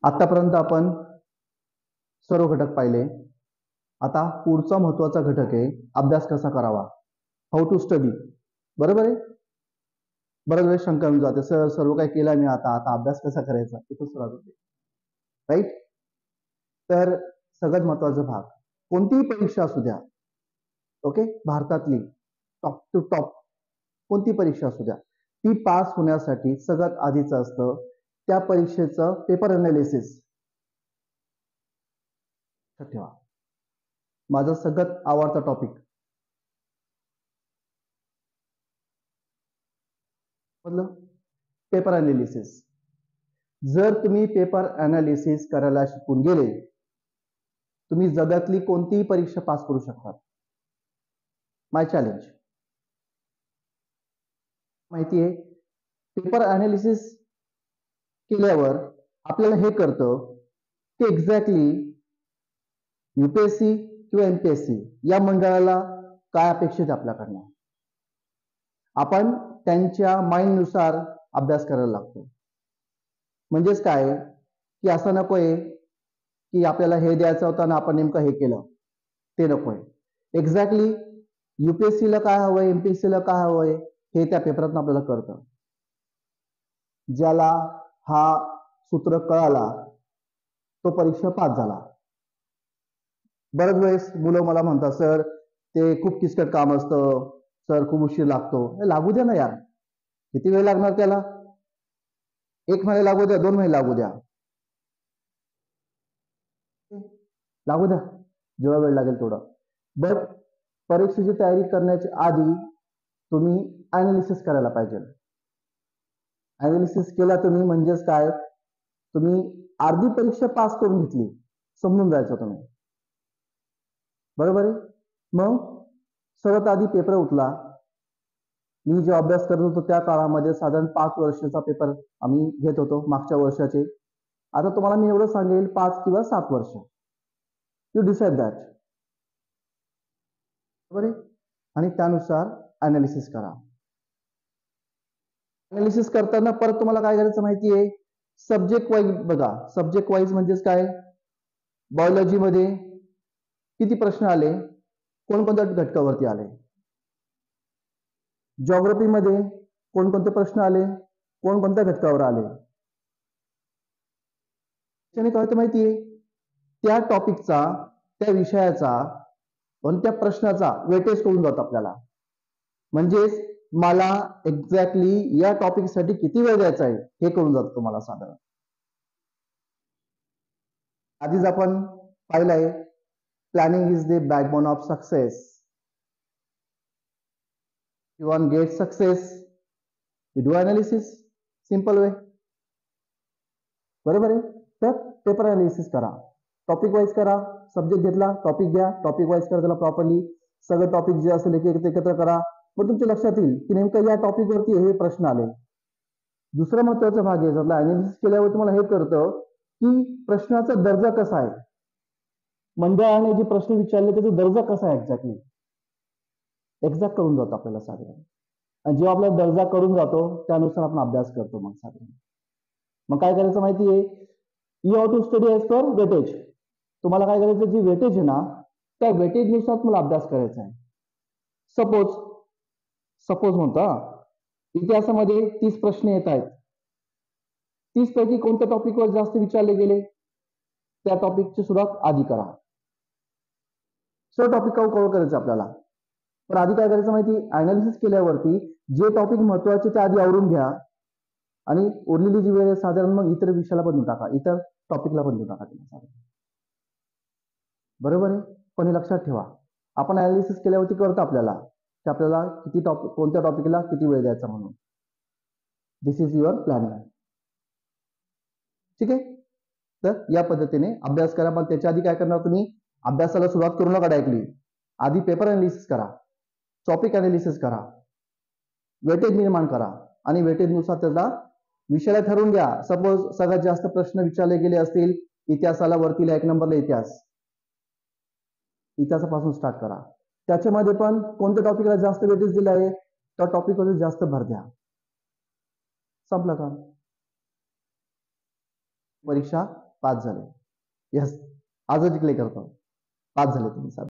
आतापर्यंत आपण सर्व घटक पाहिले. आता पुढचा महत्वाचा घटक आहे अभ्यास कसा करावा, हाऊ टू स्टडी. बरोबर आहे. बऱ्याच वेळेस शंका येऊन जाते, सर सर्व काही केलं मी, आता आता अभ्यास कसा करायचा, इथं सुरुवात होते. राईट. तर सगळ्यात महत्वाचा भाग, कोणतीही परीक्षा असू द्या, ओके, भारतातली टॉप टू टॉप कोणती परीक्षा असू द्या, ती पास होण्यासाठी सगळ्यात आधीचं असतं त्या परीक्षेचं पेपर अनालिसिस. ठेवा, माझा सगळ्यात आवडता टॉपिक. Paper analysis. जर तुम्ही पेपर अनालिसिस करायला शिकून गेले, तुम्ही जगातली कोणतीही परीक्षा पास करू शकता. माय चॅलेंज. माहिती आहे, पेपर अनालिसिस केल्यावर आपल्याला हे कळतं की एक्झॅक्टली यूपीएससी किंवा एमपीएससी या मंडळाला काय अपेक्षित आपल्याकडनं. आपण त्यांच्या माइंडनुसार अभ्यास करायला लागतो. म्हणजेच काय की असं नकोय की आपल्याला हे द्यायचं होतं आणि आपण नेमकं हे केलं, ते नकोय. एक्झॅक्टली यूपीएससीला काय हवंय, एमपीएससीला काय हवंय हे त्या पेपरात आपल्याला कळतं. ज्याला हा सूत्र कळाला तो परीक्षा पास झाला. बऱ्याच वेळेस मुलं मला म्हणतात, सर ते खूप किचकट काम असतं, सर खूप उशीर लागतो. लागू द्या ना यार, किती वेळ लागणार त्याला, 1 महिना लागू द्या, 2 महिने लागू द्या, लागू द्या, जेव्हा वेळ लागेल तेवढं. बट परीक्षेची तयारी करण्याच्या आधी तुम्ही अनालिसिस करायला पाहिजे. अनालिसिस केला तुम्ही म्हणजेच काय, तुम्ही अर्धी परीक्षा पास करून घेतली समजून जायचं तुम्ही. बरोबर आहे. मग सर्वात आधी पेपर उठला. मी जो अभ्यास करत होतो त्या काळामध्ये साधारण 5 वर्षाचा पेपर आम्ही घेत होतो मागच्या वर्षाचे. आता तुम्हाला मी एवढं सांगेल 5 किंवा 7 वर्ष. You decide that. बरोबर आहे. आणि त्यानुसार अनालिसिस करा. अनालिसिस करताना परत तुम्हाला काय करायचं माहिती आहे, सब्जेक्ट वाईज बघा. सब्जेक्ट वाईज म्हणजेच काय, बायोलॉजी मध्ये किती प्रश्न आले, कोणकोणत्या घटकावरती आले. जिओग्राफी मध्ये कोणकोणते प्रश्न आले, कोणकोणत्या घटकावर आले. त्याने काय होतं माहिती आहे, त्या टॉपिकचा, त्या विषयाचा आणि त्या प्रश्नाचा वेटेज कळून जातो आपल्याला. म्हणजेच मला एक्झॅक्टली या टॉपिकसाठी किती वेळ द्यायचा आहे हे कळून जातं तुम्हाला साधारण. आधीच आपण पाहिलंय, planning is the backbone of success. You want get success, you do analysis. Simple way. बरोबर आहे. तर पेपर अनालिसिस करा, टॉपिक वाईज करा. सब्जेक्ट घेतला, टॉपिक घ्या, टॉपिक वाईज करा त्याला प्रॉपरली. सगळे टॉपिक जे असेल एकत्र करा. मग तुमच्या लक्षात येईल की नेमकं या टॉपिक वरती हे प्रश्न आले. दुसरा महत्वाचा भाग आहे, जर अनालिसिस केल्यावर तुम्हाला हे कळतं की प्रश्नाचा दर्जा कसा आहे, मंडळाने जे प्रश्न विचारले त्याचा दर्जा कसा आहे एक्झॅक्ट करून जातो आपल्याला साधारण. आणि जेव्हा आपला दर्जा करून जातो त्यानुसार आपण अभ्यास करतो मग साधारण. मग काय करायचं माहिती आहे, you have to study as per weightage. तुम्हाला काय करायचं, जी वेटेज आहे ना त्या वेटेज नुसार तुम्हाला अभ्यास करायचा आहे. सपोज म्हणतो, इतिहासामध्ये 30 प्रश्न येत आहेत. 30 पैकी कोणत्या टॉपिकवर जास्त विचारले गेले त्या टॉपिकची सुरुवात आधी करा. सर्व टॉपिक कव्हर करायचं आपल्याला. पण आधी काय करायचं माहिती, अनालिसिस केल्यावरती जे टॉपिक महत्वाचे ते आधी आवरून घ्या आणि उरलेली जी वेळ आहे साधारण मग इतर विषयाला पण देऊन टाका, इतर टॉपिकला पण देऊन टाका. बरोबर आहे. पण हे लक्षात ठेवा, आपण अनालिसिस केल्यावरती कळतं आपल्याला की आपल्याला किती टॉपिक, कोणत्या टॉपिकला किती वेळ द्यायचा म्हणून. दिस इज युअर प्लॅनिंग. ठीक आहे. तर या पद्धतीने अभ्यास करा. पण त्याच्या आधी काय करणार तुम्ही, अभ्यासाला सुरुवात करू नका डायरेक्टली. आधी पेपर अनालिसिस करा, टॉपिक अनालिसिस करा, वेटेज निर्माण करा आणि वेटेज नुसार त्याला विषयाला ठरवून घ्या. सपोज सगळ्यात जास्त प्रश्न विचारले गेले असतील इतिहासाला, वरतीला 1 नंबरला इतिहासापासून स्टार्ट करा. त्याच्यामध्ये पण कोणत्या टॉपिकला जास्त वेटेज दिलं आहे त्या टॉपिकवर जास्त भर द्या. संपलं का. परीक्षा 5 झाले. यस, आजच डिक्लेअर करतो. 5 झाले तुम्ही 7.